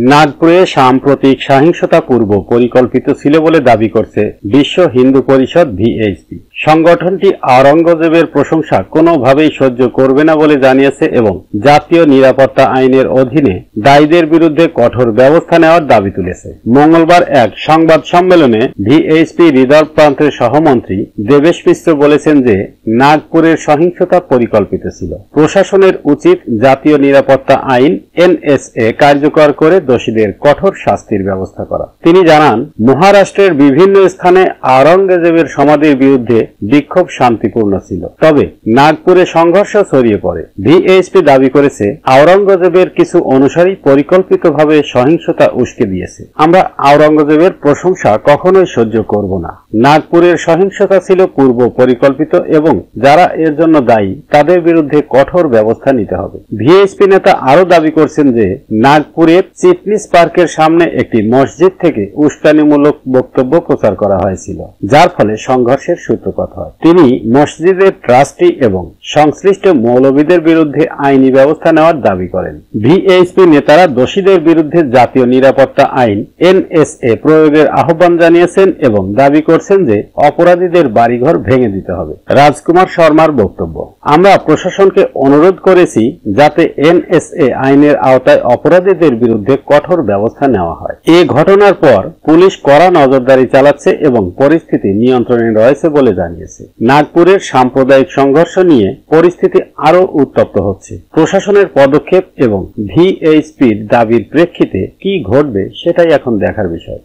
নাগপুরে সাম্প্রতিক সহিংসতা পূর্ব পরিকল্পিত ছিল বলে দাবি করছে বিশ্ব হিন্দু পরিষদ ভিএইচপি। সংগঠনটি আওরঙ্গজেবের প্রশংসা কোনোভাবেই সহ্য করবে না বলে জানিয়েছে এবং জাতীয় নিরাপত্তা আইনের অধীনে দায়ীদের বিরুদ্ধে কঠোর ব্যবস্থা নেওয়ার দাবি তুলেছে। মঙ্গলবার এক সংবাদ সম্মেলনে ভিএইচপি রিজার্ভ প্রান্তের সহমন্ত্রী দেবেশ মিশ্র বলেছেন যে নাগপুরের সহিংসতা পরিকল্পিত ছিল। প্রশাসনের উচিত জাতীয় নিরাপত্তা আইন এনএসএ কার্যকর করে দোষীদের কঠোর শাস্তির ব্যবস্থা করা। তিনি জানান, মহারাষ্ট্রের বিভিন্ন স্থানে আওরঙ্গজেবের সমাধির বিরুদ্ধে বিক্ষোভ শান্তিপূর্ণ ছিল, তবে নাগপুরে সংঘর্ষ ছড়িয়ে পড়ে। ভিএইচপি দাবি করেছে আওরঙ্গজেবের কিছু অনুসারী পরিকল্পিতভাবে সহিংসতা উস্কে দিয়েছে। আমরা আওরঙ্গজেবের প্রশংসা কখনোই সহ্য করব না। নাগপুরের সহিংসতা ছিল পূর্ব পরিকল্পিত এবং যারা এর জন্য দায়ী তাদের বিরুদ্ধে কঠোর ব্যবস্থা নিতে হবে। ভিএইচপি নেতা আরো দাবি করছেন যে নাগপুরের চিটনিস পার্কের সামনে একটি মসজিদ থেকে উস্কানিমূলক বক্তব্য প্রচার করা হয়েছিল, যার ফলে সংঘর্ষের সূত্রপাত হয়। তিনি মসজিদের ট্রাস্টি এবং সংশ্লিষ্ট মৌলবীদের বিরুদ্ধে আইনি ব্যবস্থা নেওয়ার দাবি করেন। ভিএইচপি নেতারা দোষীদের বিরুদ্ধে জাতীয় নিরাপত্তা আইন এনএসএ প্রয়োগের আহ্বান জানিয়েছেন এবং দাবি করছেন যে অপরাধীদের বাড়িঘর ভেঙে দিতে হবে। রাজকুমার শর্মার বক্তব্য, আমরা প্রশাসনকে অনুরোধ করেছি যাতে এনএসএ আইনের আওতায় অপরাধীদের বিরুদ্ধে কঠোর ব্যবস্থা নেওয়া হয়। এই ঘটনার পর পুলিশ কড়া নজরদারি চালাচ্ছে এবং পরিস্থিতি নিয়ন্ত্রণে রয়েছে বলে জানিয়েছে। নাগপুরের সাম্প্রদায়িক সংঘর্ষ নিয়ে পরিস্থিতি আরো উত্তপ্ত হচ্ছে। প্রশাসনের পদক্ষেপ এবং ভিএইচপির দাবির প্রেক্ষিতে কি ঘটবে সেটাই এখন দেখার বিষয়।